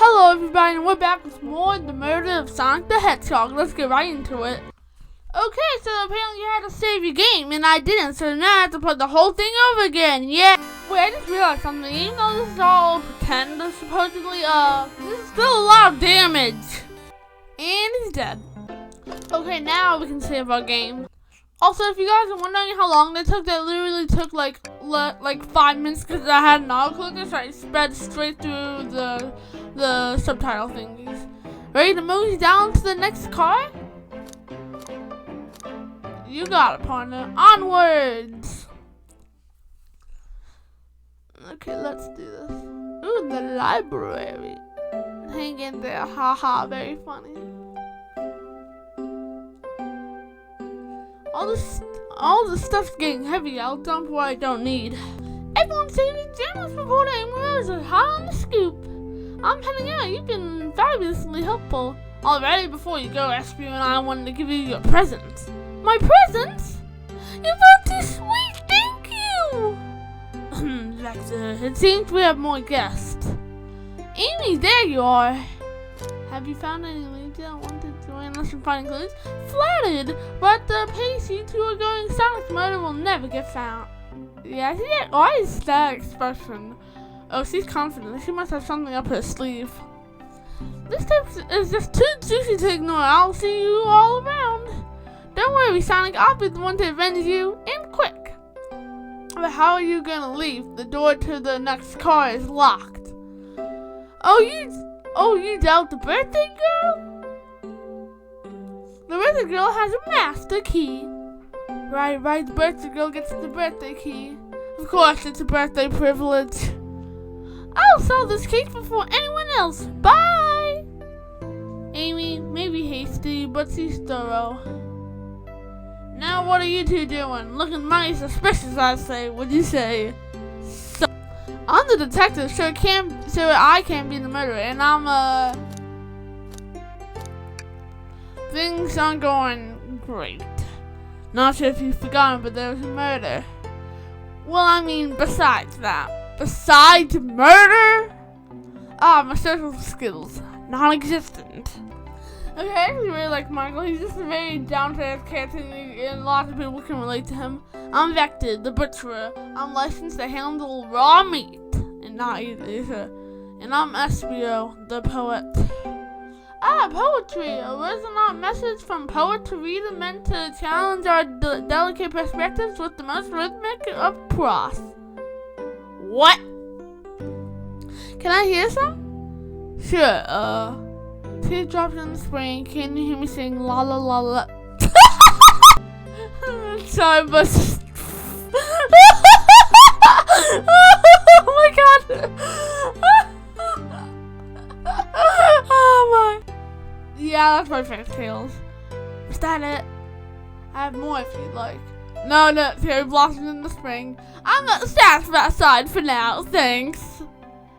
Hello everybody, and we're back with more of the murder of Sonic the Hedgehog. Let's get right into it. Okay, so apparently you had to save your game, and I didn't, so now I have to put the whole thing over again. Yeah. Wait, I just realized something. Even though this is all pretend, supposedly, this is still a lot of damage. And he's dead. Okay, now we can save our game. Also, if you guys are wondering how long that literally took like 5 minutes because I had an autoclicker, so I sped straight through the subtitle thingies. Ready to move down to the next car? You got it, partner. Onwards! Okay, let's do this. Ooh, the library. Hang in there, haha, very funny. All the stuff's getting heavy. I'll dump what I don't need. Everyone's saving journalist reporter Amy Rose are hot on the scoop. I'm heading out. You've been fabulously helpful. Already, before you go, Espio and I wanted to give you your presents. My presents? You're both too sweet. Thank you. Vector, it seems we have more guests. Amy, there you are. Have you found any leads that want to join us in finding clues? Flattered, but the pace you two are going, Sonic's murder will never get found. Yeah, why is that expression? Oh, she's confident. She must have something up her sleeve. This tip is just too juicy to ignore. I'll see you all around. Don't worry, Sonic. I'll be the one to avenge you, and quick. But how are you gonna leave? The door to the next car is locked. Oh, you dealt the birthday girl? The birthday girl has a master key. Right, the birthday girl gets the birthday key. Of course, it's a birthday privilege. I'll sell this cake before anyone else. Bye! Amy, maybe hasty, but she's thorough. Now what are you two doing? Looking mighty suspicious, I say. What'd you say? I'm the detective, so I can't be the murderer, and I'm, things aren't going great. Not sure if you've forgotten, but there was a murder. Well, I mean, besides that. Besides murder? My social skills. Non-existent. Okay, I actually really like Michael. He's just a very down-to-earth character, and lots of people can relate to him. I'm Vector, the butcherer. I'm licensed to handle raw meat, and not eat it. And I'm Espio, the poet. Poetry. A resonant message from poet to reader meant to challenge our delicate perspectives with the most rhythmic of prose. What? Can I hear some? Sure, teardrops in the spring, can you hear me sing la la la la? Sorry, but oh my god. Oh my. Yeah, that's my favorite tales. Is that it? I have more if you'd like. No, cherry blossoms in the spring. I'm not satisfied outside for now, thanks.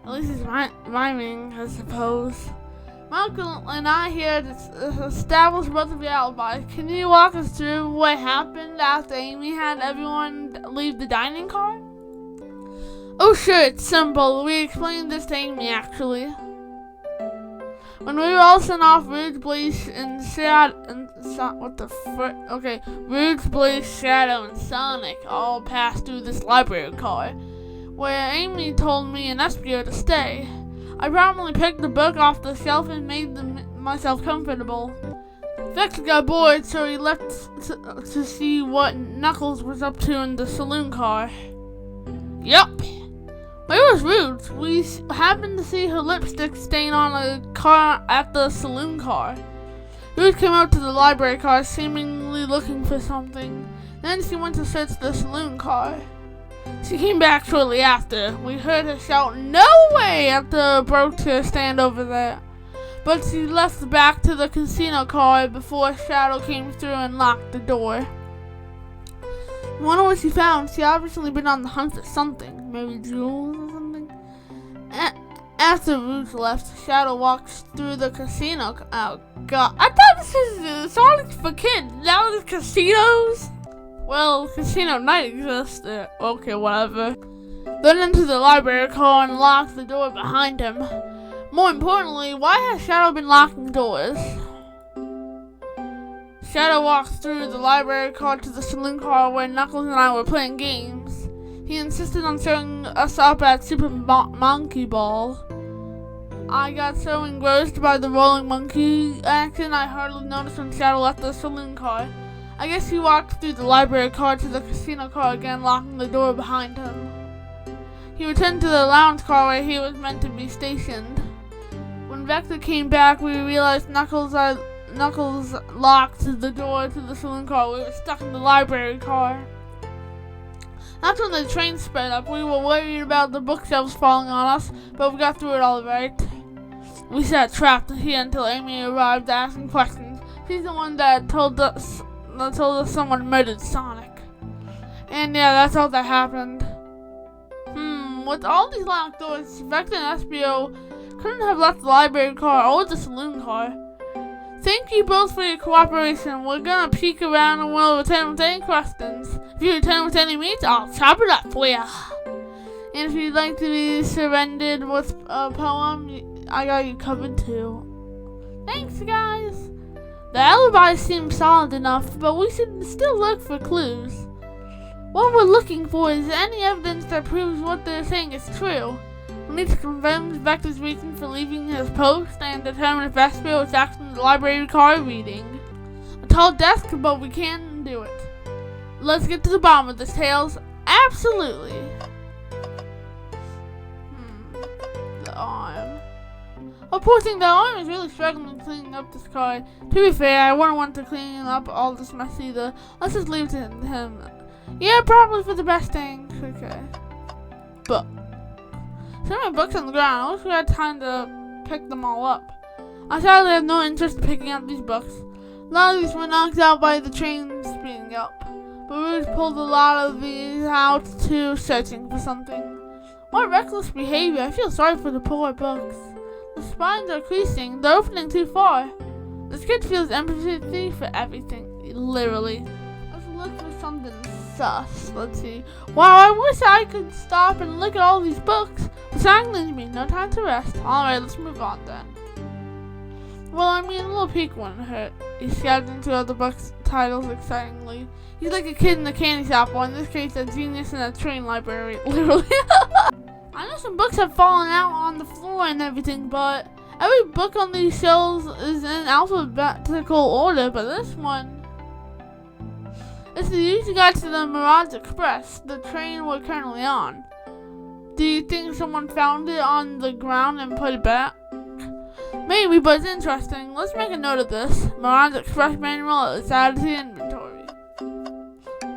At least it's rhyming, I suppose. Michael and I here to establish both of your alibis. Can you walk us through what happened after Amy had everyone leave the dining car? Oh sure, it's simple. We explained this to Amy actually. When we were all sent off, Rouge, Blaze, and Rouge, Blaze, Shadow, and Sonic all passed through this library car, where Amy told me and Espio to stay. I promptly picked the book off the shelf and made myself comfortable. Vector got bored, so he left to see what Knuckles was up to in the saloon car. Yup. Where was Rouge? We happened to see her lipstick stain on a car at the saloon car. Rouge came up to the library car, seemingly looking for something. Then she went to search the saloon car. She came back shortly after. We heard her shout, "No way!" at the broker stand over there. But she left back to the casino car before Shadow came through and locked the door. I wonder what she found. She obviously been on the hunt for something. Maybe jewels or something? After Rouge left, Shadow walks through the casino. Oh god. I thought this was Sonic for kids. Now there's casinos? Well, casino night exists. Okay, whatever. Then into the library car and locked the door behind him. More importantly, why has Shadow been locking doors? Shadow walks through the library car to the saloon car where Knuckles and I were playing games. He insisted on showing us up at Super Monkey Ball. I got so engrossed by the rolling monkey action I hardly noticed when Shadow left the saloon car. I guess he walked through the library car to the casino car again, locking the door behind him. He returned to the lounge car where he was meant to be stationed. When Vector came back, we realized Knuckles locked the door to the saloon car. We were stuck in the library car. That's when the train sped up. We were worried about the bookshelves falling on us, but we got through it all right. We sat trapped here until Amy arrived asking questions. She's the one that told us someone murdered Sonic. And yeah, that's all that happened. With all these locked doors, Vector and Espio couldn't have left the library car or the saloon car. Thank you both for your cooperation. We're gonna peek around and we'll return with any questions. If you return with any meat, I'll chop it up for ya. And if you'd like to be surrendered with a poem, I got you covered too. Thanks, guys. The alibi seems solid enough, but we should still look for clues. What we're looking for is any evidence that proves what they're saying is true. We need to confirm Vector's reason for leaving his post and determine if Espio is actually in the library car reading. A tall desk, but we can do it. Let's get to the bottom of this, Tails. Absolutely. The arm. Oh, poor thing, the arm is really struggling cleaning up this car. To be fair, I wouldn't want to clean up all this mess either. Let's just leave it to him. Yeah, probably for the best thing. Okay. Book. So many books on the ground. I wish we had time to pick them all up. I sadly have no interest in picking up these books. A lot of these were knocked out by the train speeding up. But we just pulled a lot of these out too, searching for something. What reckless behavior. I feel sorry for the poor books. The spines are creasing. They're opening too far. This kid feels empathy for everything. Literally. Let's look for something sus. Let's see. Wow, I wish I could stop and look at all these books. The sign leaves me no time to rest. Alright, let's move on then. Well, I mean, a little peek wouldn't hurt. He scouted through other books titles excitingly. He's like a kid in a candy shop, or in this case, a genius in a train library. Literally. I know some books have fallen out on the floor and everything, but every book on these shelves is in alphabetical order, but this one... It's the user guide to the Mirage Express, the train we're currently on. Do you think someone found it on the ground and put it back? Maybe, but it's interesting. Let's make a note of this. Mirage Express manual is added to the inventory.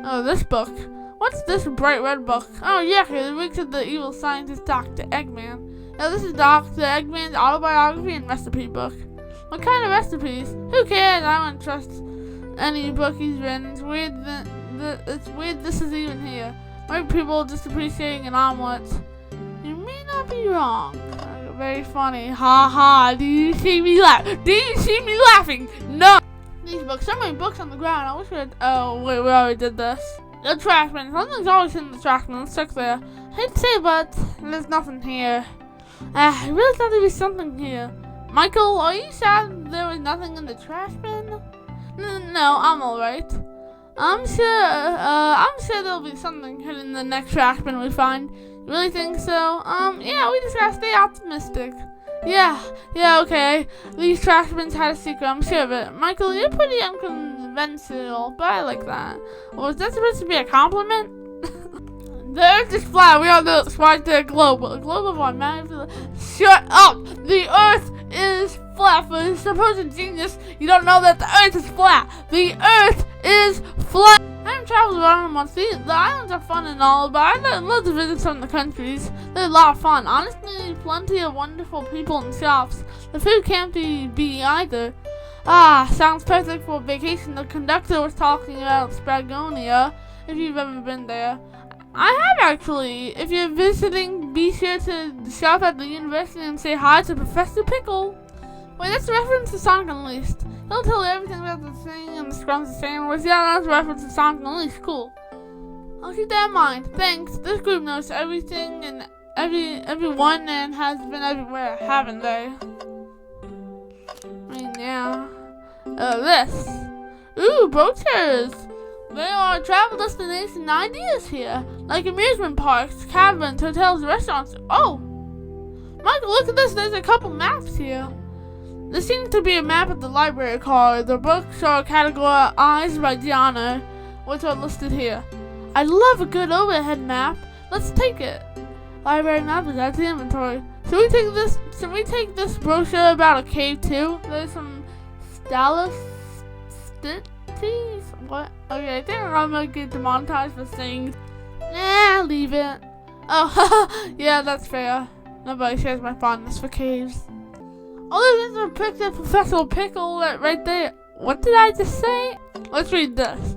Oh, this book. What's this bright red book? Oh, yeah, it reeks of the evil scientist Dr. Eggman. Now, this is Dr. Eggman's autobiography and recipe book. What kind of recipes? Who cares? I don't trust any book he's written. It's weird this is even here. Maybe people just appreciating an omelet. You may not be wrong. Very funny. Ha ha. Do you see me laugh? Do you see me laughing? No. These books. So many books on the ground. I wish we had... Oh, wait, we already did this. The trash bin. Something's always in the trash bin. Let's check there. I hate to say it, but there's nothing here. I really thought there'd be something here. Michael, are you sad there was nothing in the trash bin? No, I'm alright. I'm sure there'll be something hidden in the next trash bin we find. You really think so? Yeah, we just gotta stay optimistic. Yeah, okay. These trash bins had a secret, I'm sure of it. Michael, you're pretty unconventional, but I like that. Was that supposed to be a compliment? The Earth is flat. We all know it's right there. A globe of what, man? Shut up! The Earth is flat. For a supposed genius, you don't know that the Earth is flat. The Earth is flat. I haven't traveled around once. The islands are fun and all, but I'd love to visit some of the countries. They're a lot of fun. Honestly, plenty of wonderful people and shops. The food can't be either. Ah, sounds perfect for a vacation. The conductor was talking about Spagonia, if you've ever been there. I have actually. If you're visiting, be sure to shop at the university and say hi to Professor Pickle. Wait, that's a reference to Sonic Unleashed. He'll tell you everything about the thing and the scrums the sandwich. Yeah, that's a reference to Sonic Unleashed. Cool. I'll keep that in mind. Thanks. This group knows everything and everyone and has been everywhere, haven't they? I mean, yeah. This. Ooh, brochures. There are travel destination ideas here, like amusement parks, cabins, hotels, restaurants. Oh, Michael, look at this. There's a couple maps here. There seems to be a map of the library card. The books are categorized by genre, which are listed here. I love a good overhead map. Let's take it. Library map is at the inventory. Should we take this brochure about a cave too? There's some stalactites. What? Okay, I think I'm gonna get demonetized for saying. Nah, leave it. Oh, yeah, that's fair. Nobody shares my fondness for caves. Oh, there's a picture of Professor Pickle right there. What did I just say? Let's read this.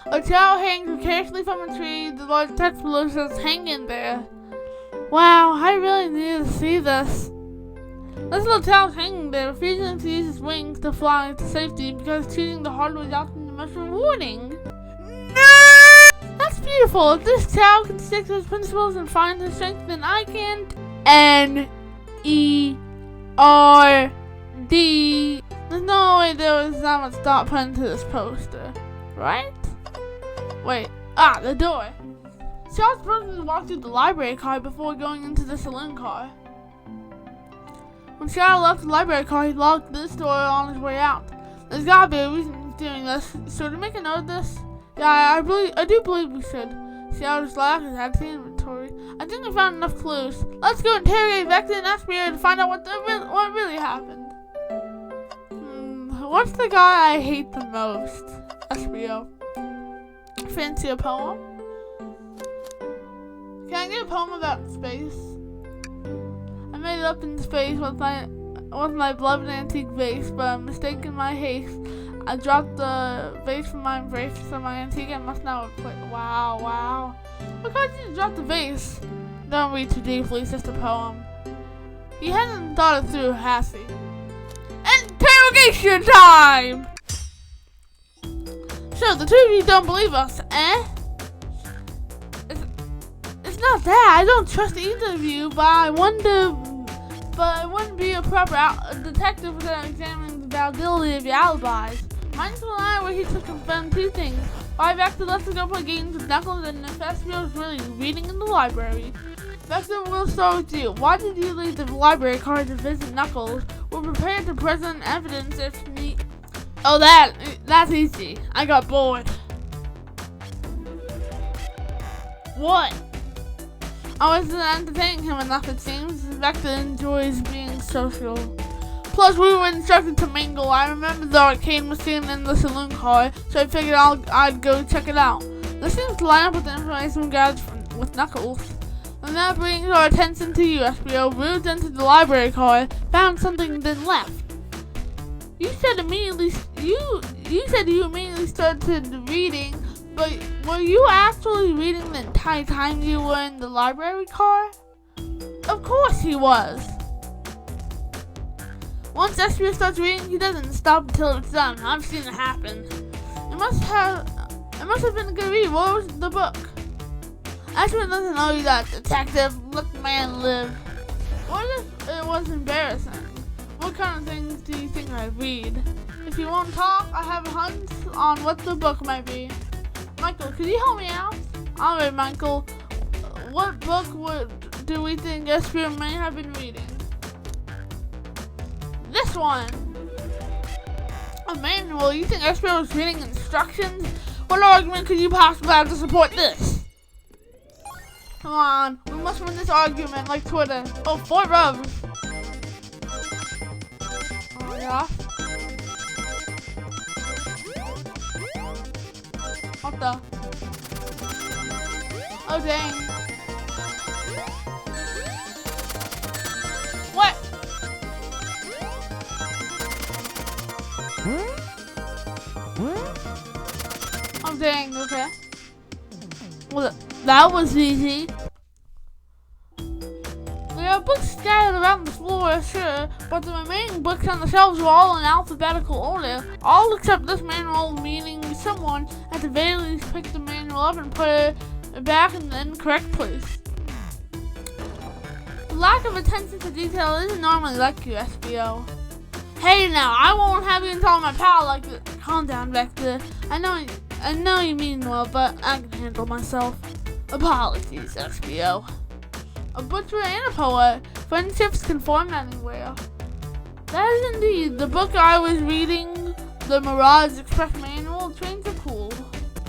A child hangs occasionally from a tree. The large text below says, "Hang in there." Wow, I really need to see this. This little child's hanging there, refusing to use his wings to fly to safety because choosing the hard way out is the most rewarding. That's beautiful. If this child can stick to his principles and find his strength, then I can. N-E-R-D. There's no way there was that much thought put into this poster, right? Wait, the door. Child's supposed to walk through the library car before going into the saloon car. When Shadow left the library car, he locked this door on his way out. There's gotta be a reason he's doing this. Should we make a note of this? Yeah, I do believe we should. Shadow's laugh is at the inventory. I think we found enough clues. Let's go interrogate Vector and Aspio to find out what really happened. What's the guy I hate the most? Aspio. Fancy a poem? Can I get a poem about space? I made it up in space with my beloved antique vase, but mistaken my haste. I dropped the vase from my embrace, so my antique I must now replace. Wow. What caused you to drop the vase? Don't read too deeply, it's just a poem. He hasn't thought it through, has he? Interrogation time! So, the two of you don't believe us, eh? It's not that. I don't trust either of you, but it wouldn't be a proper detective without examining the validity of your alibis. Michael and I were here to confirm two things. Why Vector left to go play games with Knuckles and if Espio was really reading in the library. Vector, we'll start with you. Why did you leave the library card to visit Knuckles? We're prepared to present evidence if need. Oh, that's easy. I got bored. What? I wasn't entertaining him enough, it seems. Vector enjoys being social. Plus, we were instructed to mingle. I remember the arcade machine in the saloon car, so I figured I'd go check it out. This seems to line up with the information we gathered with Knuckles. And that brings our attention to you, Espio. Moved into the library car, found something, then left. You said you immediately started reading, but were you actually reading the entire time you were in the library car? Of course he was. Once Espio starts reading, he doesn't stop until it's done. I've seen it happen. It must have been a good read. What was the book? Espio doesn't know you that, detective. Let the man live. What if it was embarrassing? What kind of things do you think I read? If you won't talk, I have a hunch on what the book might be. Michael, could you help me out? Alright, Michael. What book do we think Espio may have been reading? This one. A manual. You think Espio was reading instructions? What argument could you possibly have to support this? Come on, we must win this argument like Twitter. Oh, 4 rubs. Oh yeah. What the? Oh dang. What? Oh dang, okay. Well, that was easy. There are books scattered around the floor, sure, but the remaining books on the shelves were all in alphabetical order. All except this manual, meaning someone at the very least picked the manual up and put it back in the incorrect place. lack of attention to detail isn't normally like you, SBO. Hey now, I won't have you tell my pal like this. Calm down, Vector. I know you mean well, but I can handle myself. Apologies, SBO. A butcher and a poet. Friendships can form anywhere. That is indeed the book I was reading, the Mirage Express Manual. Trains are cool.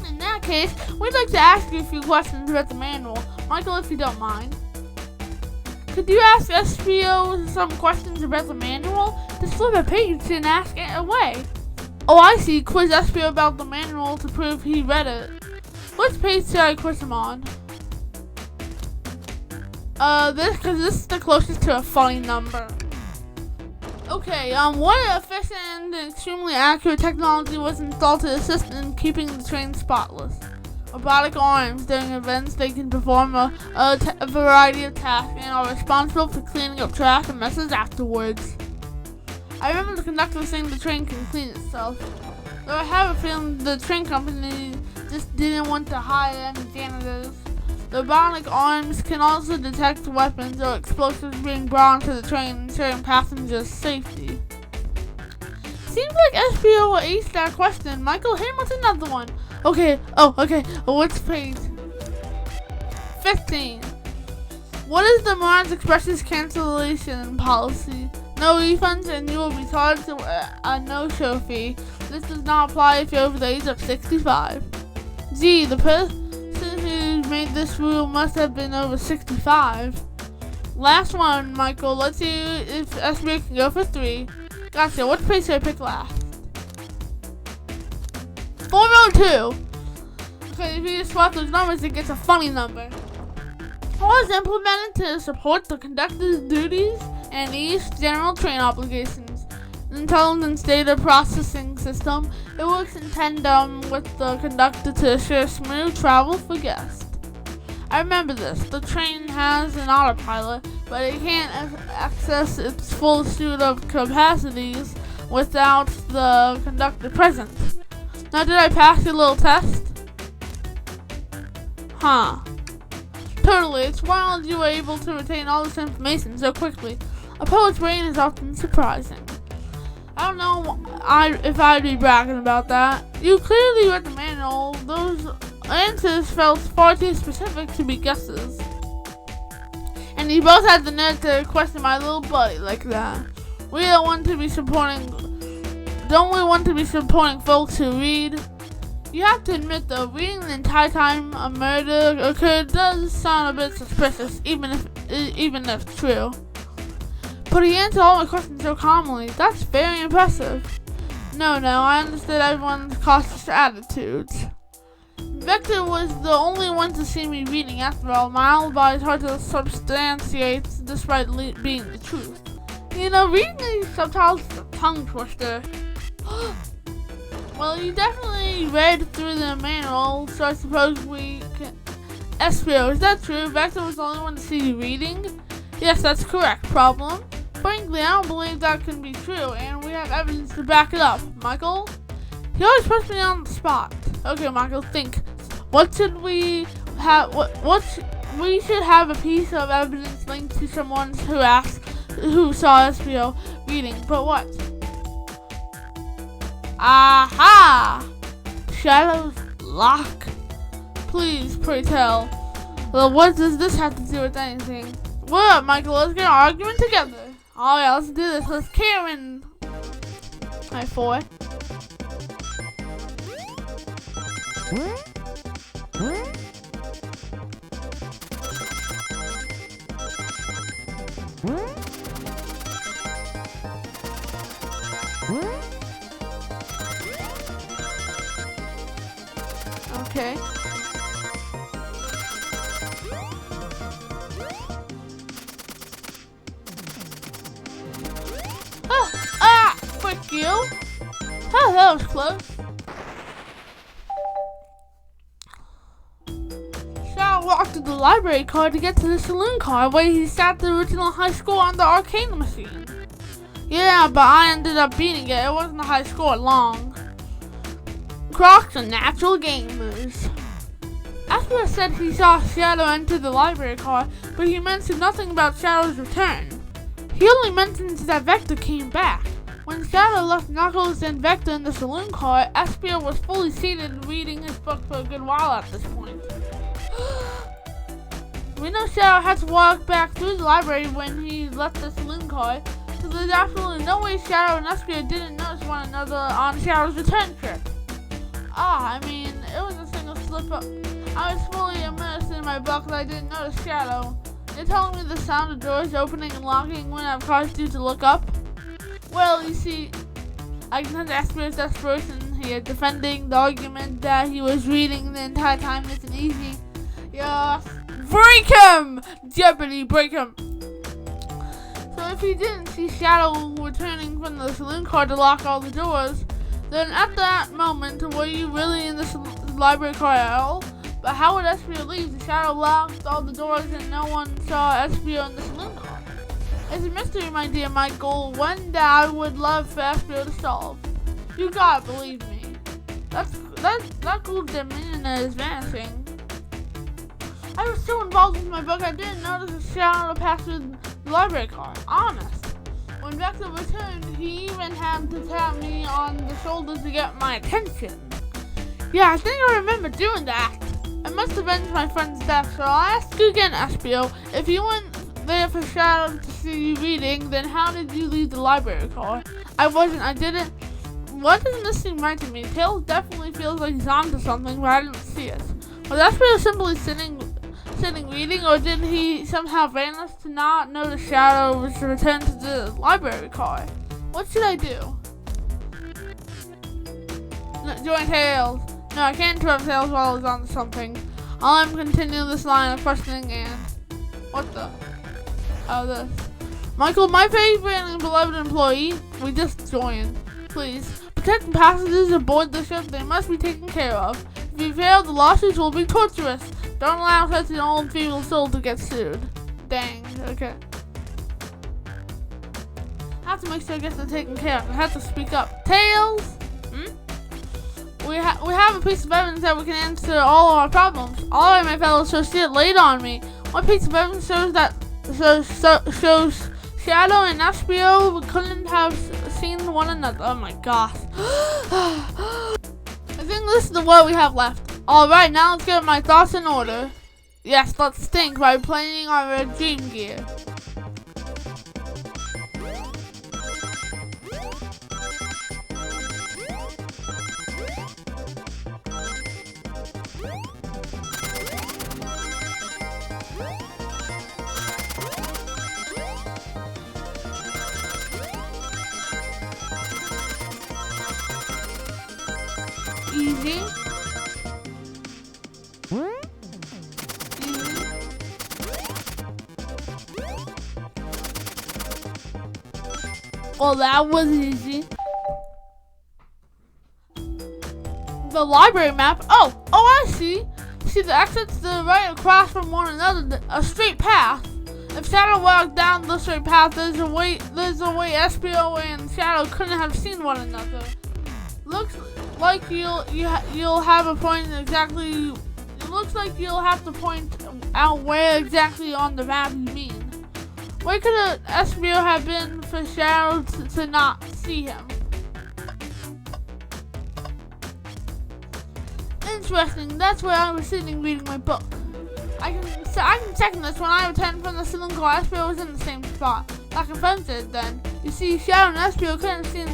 In that case, we'd like to ask you a few questions about the manual. Michael, if you don't mind. Could you ask SBO some questions about the manual? Just flip a page and ask it away. Oh, I see. Quiz SBO about the manual to prove he read it. Which page should I quiz him on? Because this is the closest to a funny number. Okay, what efficient and extremely accurate technology was installed to assist in keeping the train spotless? Robotic arms. During events, they can perform a variety of tasks and are responsible for cleaning up trash and messes afterwards. I remember the conductor saying the train can clean itself. Though I have a feeling the train company just didn't want to hire any janitors. The robotic arms can also detect weapons or explosives being brought onto the train, ensuring passengers' safety. Seems like SBO aced that question. Michael, hit him with another one. Okay. Which page? 15. What is the Mirage Express's cancellation policy? No refunds, and you will be charged a no-show fee. This does not apply if you're over the age of 65. Gee, the person who made this rule must have been over 65. Last one, Michael. Let's see if SBO can go for 3. Gotcha. Which page should I pick last? 402. Okay, if you just swap those numbers, it gets a funny number. Was implemented to support the conductor's duties and ease general train obligations. Intelligence data processing system. It works in tandem with the conductor to assure smooth travel for guests. I remember this. The train has an autopilot, but it can't access its full suite of capacities without the conductor present. Now, did I pass your little test? Huh. Totally. It's wild you were able to retain all this information so quickly. A poet's brain is often surprising. I don't know if I'd be bragging about that. You clearly read the manual. Those answers felt far too specific to be guesses. And you both had the nerve to question my little buddy like that. Don't we want to be supporting folks who read? You have to admit though, reading the entire time a murder occurred does sound a bit suspicious, even if true. But he answered all my questions so calmly. That's very impressive. No, I understood everyone's cautious attitudes. Vector was the only one to see me reading. After all, my alibi is hard to substantiate despite being the truth. You know, reading these subtitles is a tongue twister. Well, you definitely read through the manual, so I suppose we can... SBO, is that true? Vector was the only one to see you reading? Yes, that's correct. Problem? Frankly, I don't believe that can be true, and we have evidence to back it up. Michael? He always puts me on the spot. Okay, Michael, think. What should we have? We should have a piece of evidence linked to someone who saw SBO reading. But what? Aha! Shadow's lock. Please, pray tell. Well, what does this have to do with anything? What up, Michael? Let's get an argument together. Oh yeah, let's do this. Let's Karen. Alright, 4. Okay. Frick you. Oh, that was close. Shadow walked to the library car to get to the saloon car where he sat the original high score on the arcade machine. Yeah, but I ended up beating it. It wasn't a high score long. Crocs are natural gamers. Aspio said he saw Shadow enter the library car, but he mentioned nothing about Shadow's return. He only mentions that Vector came back. When Shadow left Knuckles and Vector in the saloon car, Aspio was fully seated reading his book for a good while at this point. We know Shadow had to walk back through the library when he left the saloon car, so there's absolutely no way Shadow and Aspio didn't notice one another on Shadow's return trip. It was a single slip-up. I was fully immersed in my book and I didn't notice Shadow. You're telling me the sound of doors opening and locking when I've caused you to look up? Well, you see, I can sense Aspio's desperation here, defending the argument that he was reading the entire time isn't easy. Yes. Break him! Jeopardy, break him! So if he didn't see Shadow returning from the saloon car to lock all the doors, then at that moment, were you really in the library car at all? But how would Aspio leave? The Shadow locked all the doors and no one saw Aspio in the saloon car. It's a mystery, my dear Michael, one that I would love for Aspio to solve. You gotta believe me. That cool dominion is vanishing. I was so involved with my book I didn't notice a Shadow pass through the library car. Honest. When Vector returned, he even had to tap me on the shoulder to get my attention. Yeah, I think I remember doing that. It must have been my friend's death, so I'll ask you again, Aspio. If you weren't there for Shadow to see you reading, then how did you leave the library car? I didn't. Why doesn't this seem right to me? Tails definitely feels like he's onto something, but I didn't see it. Was Aspio simply sitting reading, or did he somehow vanish to not notice Shadow was to return to the library car? What should I do? No, join Tails. No, I can't interrupt Tails while he's on something. I'm continuing this line of questioning and... What the? Oh, this. Michael, my favorite and beloved employee, we just joined. Please, protect passengers aboard the ship. They must be taken care of. If you fail, the lawsuits will be torturous. Don't allow such an old feeble soul to get sued. Dang, okay. I have to make sure it gets taken care of. I have to speak up. Tails! We have a piece of evidence that we can answer all our problems. All right, my fellow associate, lay it on me. What piece of evidence shows Shadow and Aspio couldn't have seen one another? Oh my gosh. I think this is the what we have left. Alright, now let's get my thoughts in order. Yes, let's think by playing our dream gear. Easy. Well, that was easy. The library map. Oh, I see. See the exits to the right across from one another, a straight path. If Shadow walked down the straight path, there's a way Aspio and Shadow couldn't have seen one another. Looks like you'll have a point exactly. It looks like you'll have to point out where exactly on the map you mean. Where could Aspio have been for Shadow to not see him? Interesting. That's where I was sitting reading my book. I can check this. When I returned from the saloon car, Aspio was in the same spot. That confirms it. Then you see, Shadow and Aspio couldn't have seen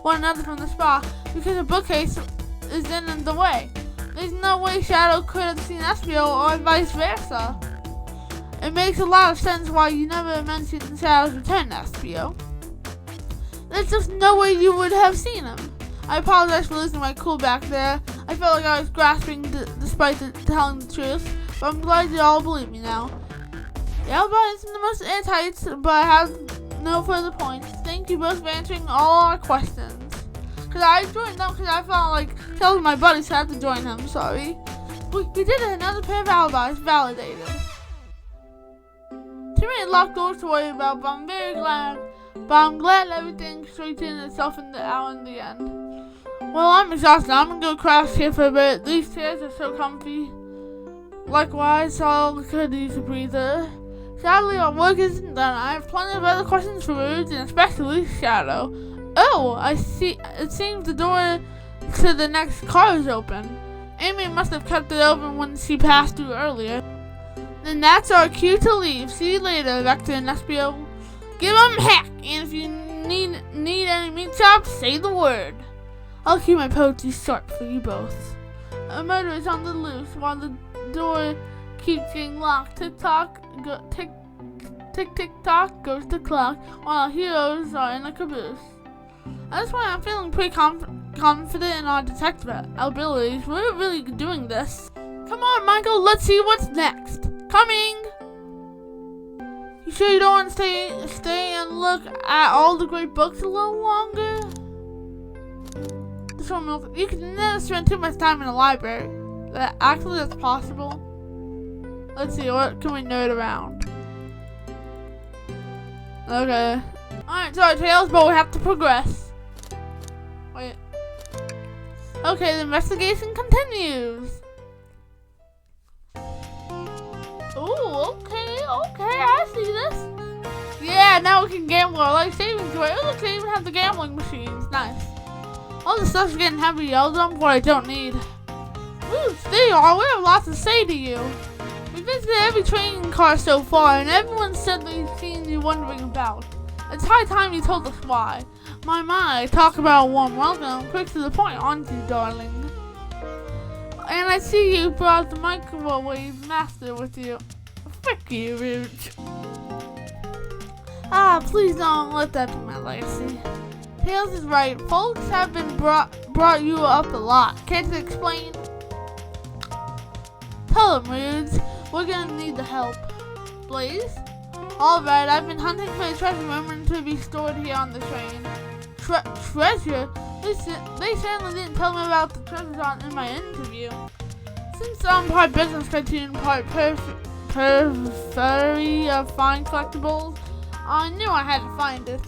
one another from the spot because the bookcase is in the way. There's no way Shadow could have seen Aspio or vice versa. It makes a lot of sense why you never mentioned Shadow's return, Aspio. There's just no way you would have seen him. I apologize for losing my cool back there. I felt like I was grasping despite telling the truth, but I'm glad you all believe me now. Yeah, but it's in the most airtight, but I have no further points. Thank you both for answering all our questions. Because I joined them because I felt like telling my buddy, so I had to join him. Sorry. We did it. Another pair of alibis validated. Too many locked doors to worry about, but I'm glad everything straightened itself out in the end. Well, I'm exhausted. I'm gonna go crash here for a bit. These chairs are so comfy. Likewise, all could use a breather. Sadly, our work isn't done. I have plenty of other questions for Rouge, and especially Shadow. Oh, I see. It seems the door to the next car is open. Amy must have kept it open when she passed through earlier. Then that's our cue to leave. See you later, Vector and Espio. Give 'em heck, and if you need any meat chops, say the word. I'll keep my poetry sharp for you both. A murder is on the loose while the door keeps getting locked. Tick tock, tick tick tock goes the clock while heroes are in a caboose. That's why I'm feeling pretty confident in our detective abilities. We're really doing this. Come on, Michael, let's see what's next. Coming! You sure you don't want to stay and look at all the great books a little longer? You can never spend too much time in the library. Actually, that's possible. Let's see, what can we nerd around? Okay. Alright, sorry, Tails, but we have to progress. Wait. Okay, the investigation continues. Ooh, okay, I see this. Yeah, now we can gamble our life savings away. Oh, look, they even have the gambling machines. Nice. All the stuff's getting heavy. I'll dump what I don't need. Ooh, there you are. We have lots to say to you. We visited every training car so far, and everyone said they've seen you wondering about. It's high time you told us why. My, talk about a warm welcome. Quick to the point, aren't you, darling? And I see you brought the microwave master with you. Frick you, Rouge. Ah, please don't let that be my legacy. Tails is right. Folks have been brought you up a lot. Can't you explain? Tell them, Rouge. We're gonna need the help. Blaze? Alright, I've been hunting for a treasure room to be stored here on the train. Treasure? They certainly didn't tell me about the treasures in my interview. Since I'm part business cartoon, part periphery of fine collectibles, I knew I had to find it.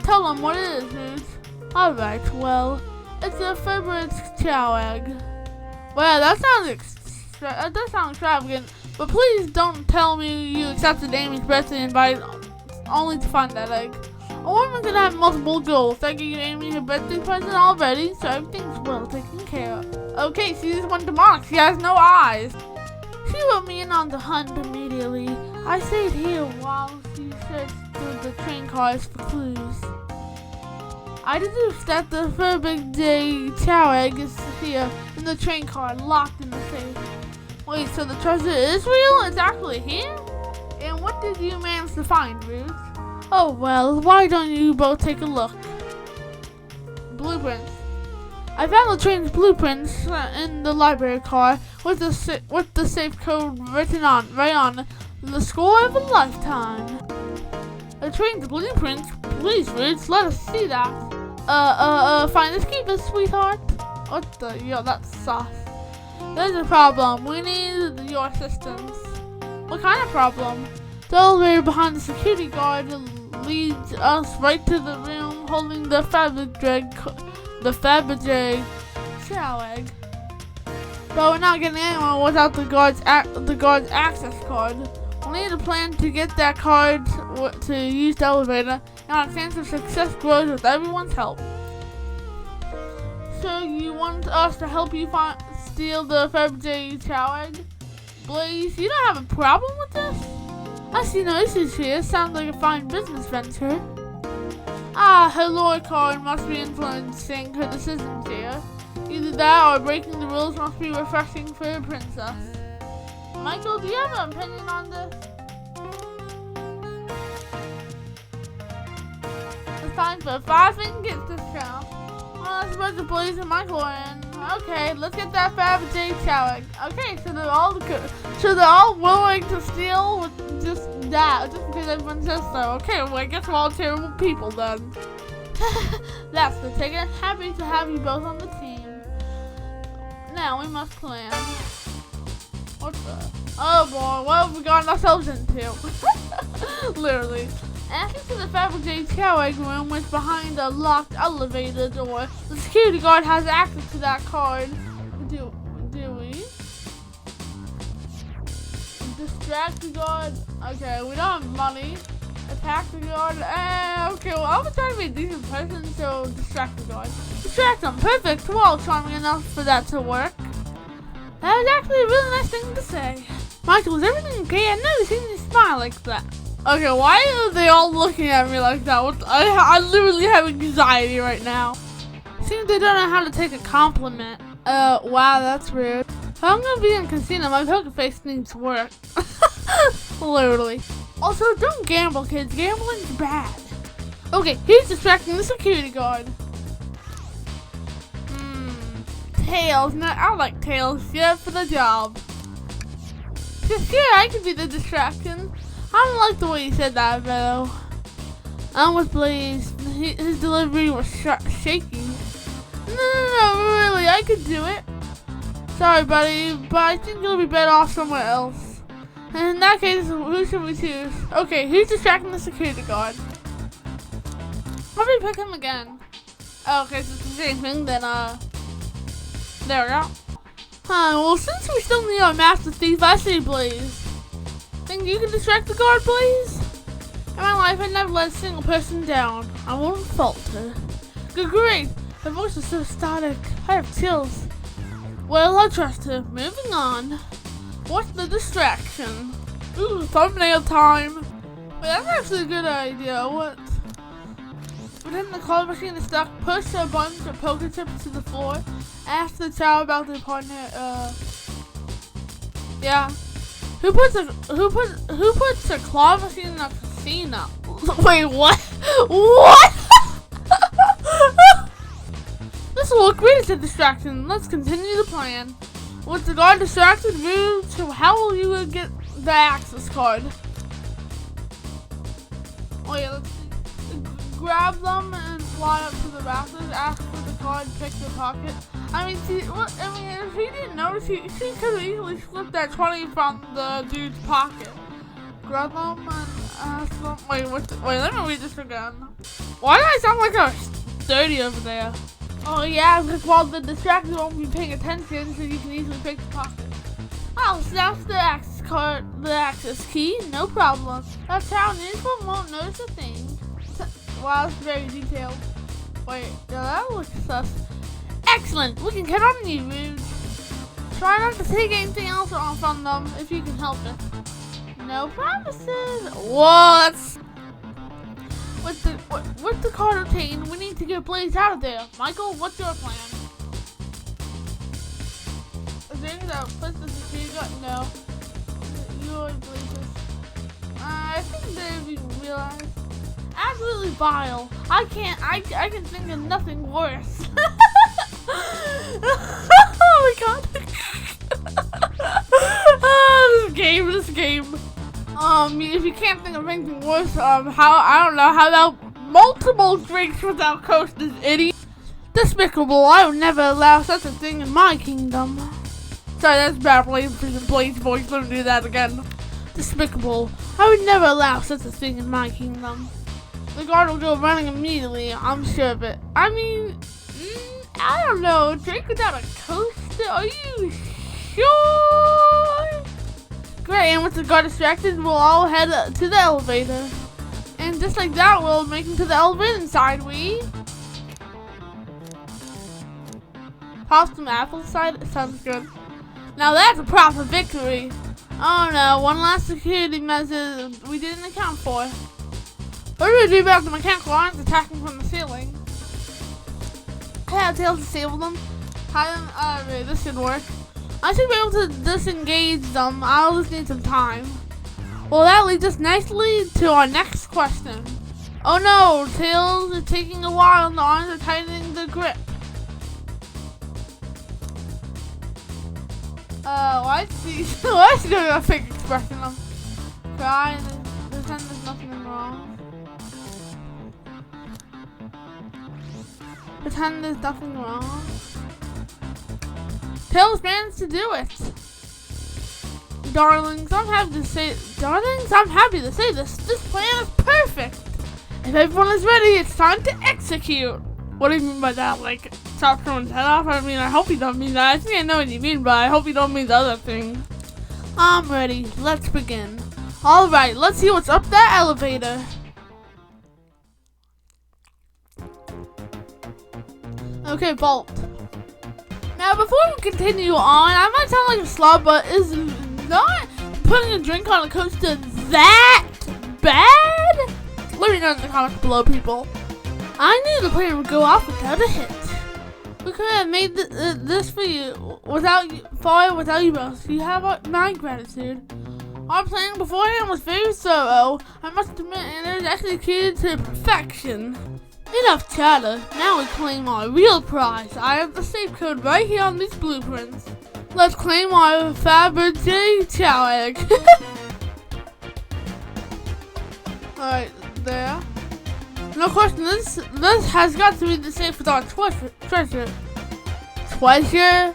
Tell them what it is, Rouge. Alright, well, it's a Fibroid's chow egg. Well, that does sound extravagant, but please don't tell me you accepted Amy's birthday invite only to find that egg. A woman can have multiple goals. I gave Amy her birthday present already, so everything's well taken care of. Okay, she just went demonic. She has no eyes. She wrote me in on the hunt immediately. I stayed here while she searched through the train cars for clues. I deduced that the Furby Day chow egg is here in the train car, locked in the safe. Wait, so the treasure is real? It's actually here? And what did you manage to find, Rouge? Oh well, why don't you both take a look? Blueprints. I found the train's blueprints in the library car with the safe code written right on the score of a lifetime. The train's blueprints? Please, Rouge, let us see that. Finders keepers, sweetheart. What the? Yo, that's sauce. There's a problem. We need your assistance. What kind of problem? The elevator behind the security guard leads us right to the room holding the Fabergé chow egg. But we're not getting anywhere without the guard's access card. We need a plan to get that card to use the elevator, and our chance of success grows with everyone's help. So you want us to help you steal the Fabergé chow egg? Blaze, you don't have a problem with this? I see no issues here. Sounds like a fine business venture. Ah, her lore card must be influencing her decisions here. Either that or breaking the rules must be refreshing for a princess. Michael, do you have an opinion on this? It's time for a 5 gift discount. Well, I suppose the Blaze and Michael are in. Okay, let's get that Fabergé chow egg. Okay, so they're all willing to steal with just that, just because everyone says so. Okay, well I guess we're all terrible people then. That's the ticket. Happy to have you both on the team. Now we must plan. What the? Oh boy, what have we gotten ourselves into? Literally. Access to the Fabergé chow egg room is behind a locked elevator door. The security guard has access to that card. Do we? Distract the guard. Okay, we don't have money. Attack the guard. Okay, well, I'm trying to be a decent person, so distract the guard. Distract them. Perfect. Well, charming enough for that to work. That was actually a really nice thing to say. Michael, is everything okay? I've never seen you smile like that. Okay, why are they all looking at me like that? I literally have anxiety right now. Seems they don't know how to take a compliment. Wow, that's weird. If I'm gonna be in a casino, my poker face needs work. Literally. Also, don't gamble, kids. Gambling's bad. Okay, he's distracting the security guard. Tails. No, I like Tails. Yeah, for the job. Yeah, I could be the distraction. I don't like the way he said that, though. I'm with Blaze. His delivery was shaky. No, really, I could do it. Sorry, buddy, but I think you'll be better off somewhere else. And in that case, who should we choose? Okay, who's distracting the security guard? How do we pick him again? Oh, okay, so it's the same thing, then, there we go. Well, since we still need our master thief, I say Blaze. Think you can distract the guard, Blaze? In my life, I never let a single person down. I won't falter. Good, great. Her voice is so static. I have chills. Well, I trust her. Moving on. What's the distraction? Ooh, thumbnail time. Wait, that's actually a good idea. What? Pretend the card machine is stuck. Push a bunch of poker chips to the floor. Ask the child about their partner. Yeah. Who puts a claw machine in a casino? Wait, what? What? This will look great as a distraction. Let's continue the plan. With the guard distracted, move to how will you get the access card? Oh yeah, let's see. Grab them and fly up to the rafters. Ask for the card. Pick your pocket. I mean, if he didn't notice, she could have easily slipped that 20 from the dude's pocket. Grab them and ask them. Wait, let me read this again. Why do I sound like a sturdy over there? Oh yeah, because while the distractor won't be paying attention, so you can easily pick the pocket. Oh, so that's the access card, the access key, no problem. That's how Newsful won't notice a thing. Wow, it's very detailed. Wait, yeah, that looks sus. Excellent, we can get on you, Rude. Try not to take anything else from them if you can help it. No promises. Whoa, that's... With the card obtained, we need to get Blaze out of there. Michael, what's your plan? Is there anything that puts the security guard? No. You're Blaze. I think they've realized. Absolutely vile. I can think of nothing worse. Oh my god. Oh, this game. If you can't think of anything worse, I don't know, how about multiple drinks without coasters, idiot? Despicable, I would never allow such a thing in my kingdom. Sorry, that's bad Blaze voice, let me do that again. Despicable, I would never allow such a thing in my kingdom. The guard will go running immediately, I'm sure of it. I mean, I don't know, drink without a coaster, are you sure? Great, and with the guard distracted, we'll all head to the elevator. And just like that, we'll make it to the elevator inside we pop some apple cider. Sounds good. Now that's a proper victory. Oh no, one last security measure we didn't account for. What do we do about the mechanical arms attacking from the ceiling? I have Tails disable them. Tie them. This should work. I should be able to disengage them. I'll just need some time. Well, that leads us nicely to our next question. Oh no, Tails is taking a while and the arms are tightening the grip. I see. Why is she doing a fake expression? Cry and pretend there's nothing wrong. Pretend there's nothing wrong. Tails managed to do it. Darlings, I'm happy to say this. This plan is perfect. If everyone is ready, it's time to execute. What do you mean by that? Like, chop someone's head off? I mean, I hope you don't mean that. I think I know what you mean, but I hope you don't mean the other thing. I'm ready. Let's begin. Alright, let's see what's up that elevator. Okay, vault. Now, before we continue on, I might sound like a slob, but is not putting a drink on a coaster that bad? Let me know in the comments below, people. I knew the plane would go off without a hit. We could have made this for you without you both. You have my gratitude. Our planning beforehand was very thorough. I must admit, and it was executed to perfection. Enough chatter. Now we claim our real prize. I have the safe code right here on these blueprints. Let's claim our Fabergé chow egg. Alright, there. No question, this has got to be the safe with our treasure. Treasure?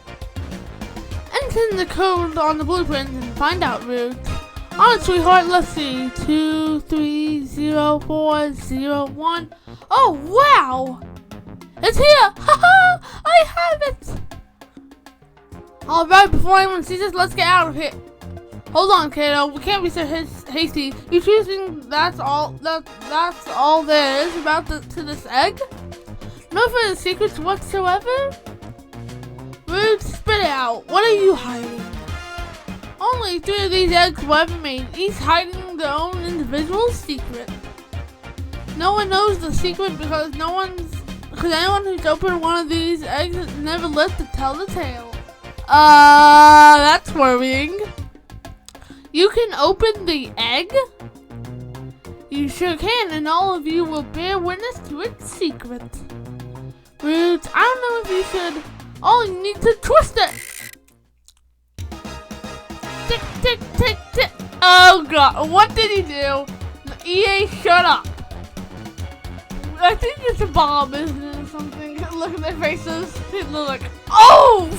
Enter the code on the blueprint and find out, Rude. Alright, sweetheart, let's see. 2304001. Oh, wow! It's here! Haha! I have it! Alright, before anyone sees us, let's get out of here. Hold on, kiddo. We can't be so hasty. You choosing that's all there is about to this egg? No further secrets whatsoever? Rude, spit it out. What are you hiding? Only 3 of these eggs were ever made, each hiding their own individual secret. No one knows the secret because anyone who's opened one of these eggs has never lived to tell the tale. That's worrying. You can open the egg? You sure can, and all of you will bear witness to its secret. Roots, I don't know if you should. All you need to twist it. Tick, tick, tick, tick. Oh god, what did he do? EA, shut up. I think it's a bomb, isn't it, or something? Look at their faces. They're like, oh!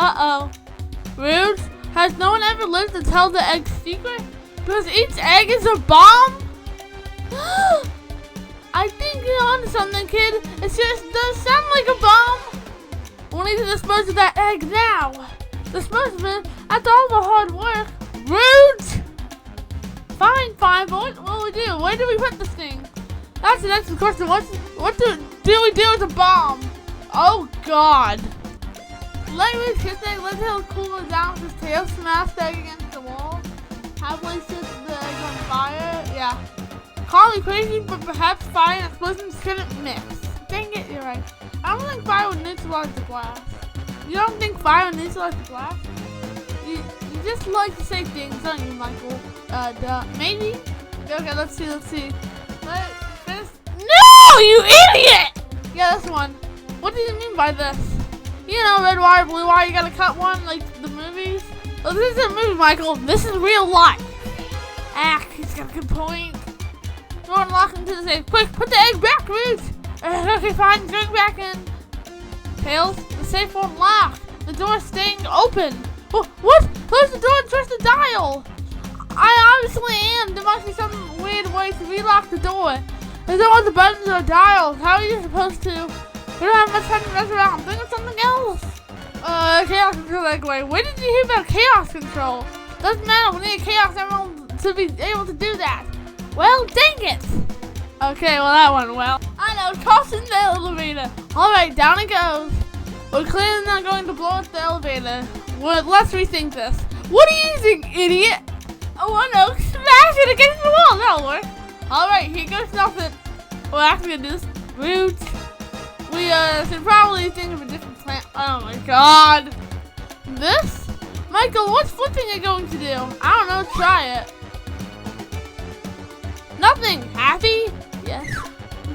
Uh-oh. Rude, has no one ever lived to tell the egg's secret? Because each egg is a bomb? I think you're onto something, kid. It just does sound like a bomb. We'll need to dispose of that egg now. Dispose of it after all the hard work. Rude! Fine, but what will we do? Where do we put this thing? That's the next question. What do we do with the bomb? Oh, God. Let me kiss it. Let's have it cool down with his tail. Smash the egg against the wall. Halfway set the egg on fire. Yeah. Call me crazy, but perhaps fire and explosions shouldn't mix. Dang it, you're right. I don't think fire would neutralize the blast. You don't think fire would neutralize the blast? You just like to say things, don't you, Michael? Maybe? Okay, let's see. No, you idiot! Yeah, this one. What do you mean by this? You know, red wire, blue wire, you gotta cut one, like the movies. Oh, this isn't a movie, Michael. This is real life. He's got a good point. Throw and lock into the safe. Quick, put the egg back, Ruth. Okay, fine, throw it back in. Tails, the safe won't lock. The door's staying open. What? Close the door and press the dial. I obviously am. There must be some weird way to relock the door. There's no other buttons or dials. How are you supposed to? We don't have much time to mess around. Think of something else. Chaos control anyway. Where did you hear about chaos control? Doesn't matter. We need a chaos emerald to be able to do that. Well, dang it. Okay, well that went well. I know. Toss in the elevator. All right, down it goes. We're clearly not going to blow up the elevator. Well, let's rethink this. What are you using, idiot? Oh, I know. Smash it against the wall. That'll work. All right, here goes nothing. We're actually gonna do this. Roots. We should probably think of a different plan. Oh my god. This? Michael, what's flipping it going to do? I don't know. Try it. Nothing. Happy? Yes.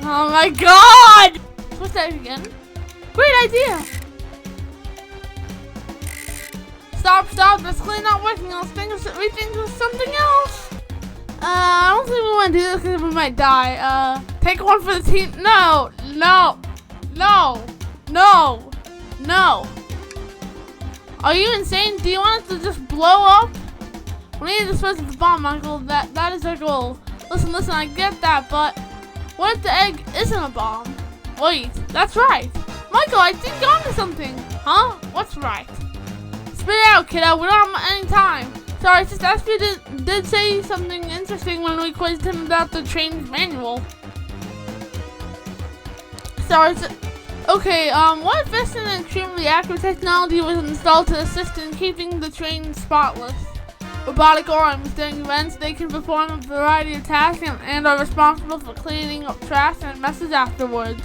Oh my god. What's that again? Great idea. Stop. That's clearly not working. Let's rethink of something else. I don't think we want to do this because we might die. Take one for the team. No. Are you insane? Do you want us to just blow up? We need to dispose of the bomb, Michael. That is our goal. Listen, I get that, but what if the egg isn't a bomb? Wait, that's right. Michael, I think you're onto something. Huh? What's right? Spit it out, kiddo. We don't have any time. Sorry, it's just Aspie did say something interesting when we quizzed him about the train's manual. Sorry, okay, what efficient and extremely accurate technology was installed to assist in keeping the train spotless? Robotic arms. During events, they can perform a variety of tasks and are responsible for cleaning up trash and messes afterwards.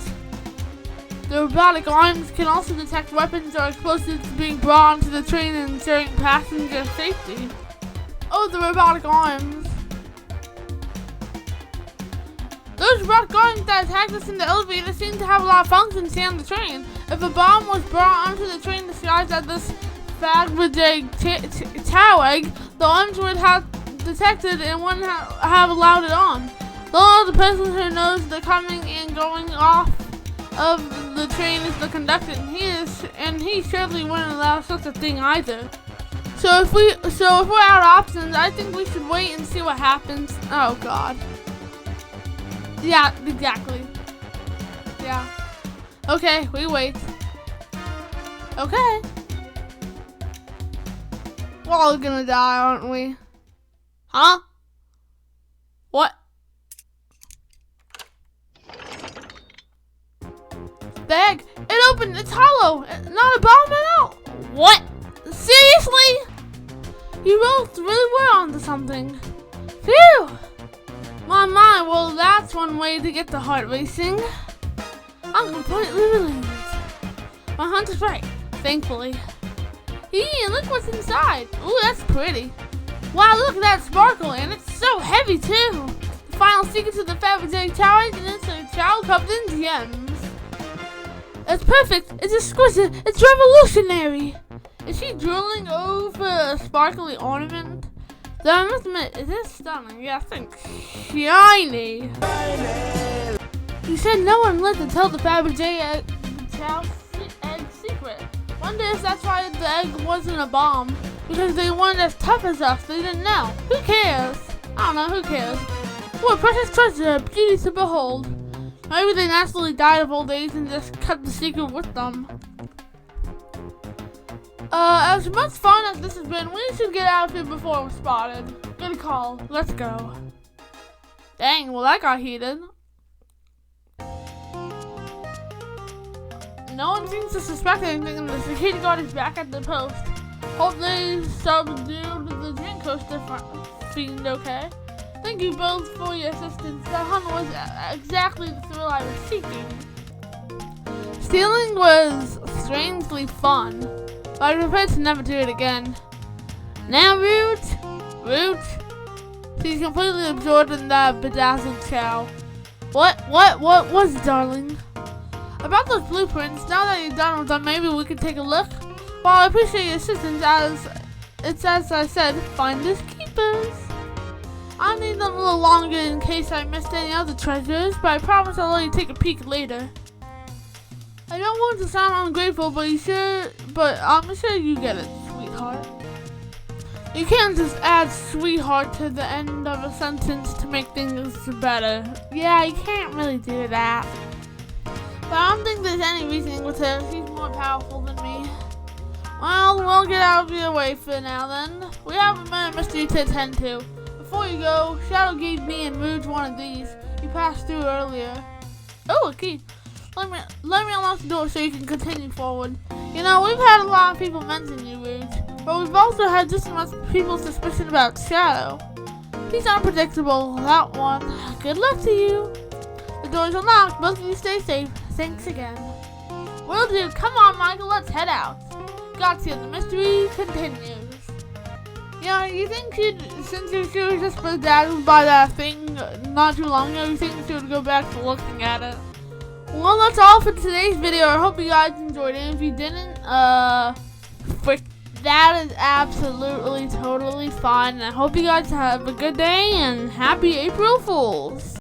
The robotic arms can also detect weapons or explosives being brought onto the train and ensuring passenger safety. Oh, the robotic arms. Those robotic arms that attacked us in the elevator seem to have a lot of functions here on the train. If a bomb was brought onto the train disguised as this Fagbajay Chow egg, the arms would have detected and wouldn't have allowed it on. The person who knows the coming and going off of the train is the conductor, and he surely wouldn't allow such a thing either. So if we're out of options, I think we should wait and see what happens. Oh God. Yeah, exactly. Yeah. Okay, we wait. Okay. We're all gonna die, aren't we? Huh? What? The egg! It opened! It's hollow! Not a bomb at all! What? Seriously? You both really were onto something. Phew! My, well that's one way to get the heart racing. I'm completely relieved. My hunch is right, thankfully. And look what's inside. Ooh, that's pretty. Wow, look at that sparkle, and it's so heavy too. The final secret to the Fabergé Chow engine is a chow covered in gems. It's perfect, it's exquisite, it's revolutionary. Is she drooling over a sparkly ornament? Though I must admit, it is stunning. Yeah, I think shiny. You said no one lived to tell the Fabergé Chow egg secret. Wonder if that's why the egg wasn't a bomb. Because they weren't as tough as us. They didn't know. Who cares? I don't know. Who cares? What a precious treasure, a beauty to behold. Maybe they naturally died of old age and just cut the secret with them. As much fun as this has been, we should get out of here before we're spotted. Good call. Let's go. Dang, well that got heated. No one seems to suspect anything, and the security guard is back at the post. Hope they subdued the drink coaster fiend okay. Thank you both for your assistance. That hunt was exactly the thrill I was seeking. Stealing was strangely fun, but I prepared to never do it again. Now, Root. She's completely absorbed in that bedazzled chow. What was it, darling? About those blueprints, now that you're done with them, maybe we could take a look? Well, I appreciate your assistance, as I said, finders keepers. I'll need them a little longer in case I missed any other treasures, but I promise I'll let you take a peek later. I don't want to sound ungrateful, but I'm sure you get it, sweetheart. You can't just add sweetheart to the end of a sentence to make things better. Yeah, you can't really do that. But I don't think there's any reasoning with her. She's more powerful than me. Well, we'll get out of your way for now then. We have a murder mystery to attend to. Before you go, Shadow gave me and Rouge one of these. You passed through earlier. Oh, a key. Let me unlock the door so you can continue forward. You know, we've had a lot of people mention you, Rouge. But we've also had just as much people suspicion about Shadow. He's unpredictable, that one. Good luck to you. The door's unlocked. Both of you stay safe. Thanks again. Will do. Come on, Michael. Let's head out. Gotcha. The mystery continues. Yeah, you think since she was just bedazzled by that thing not too long ago, you think she would go back to looking at it? Well, that's all for today's video. I hope you guys enjoyed it. If you didn't, that is absolutely, totally fine. I hope you guys have a good day and happy April Fools.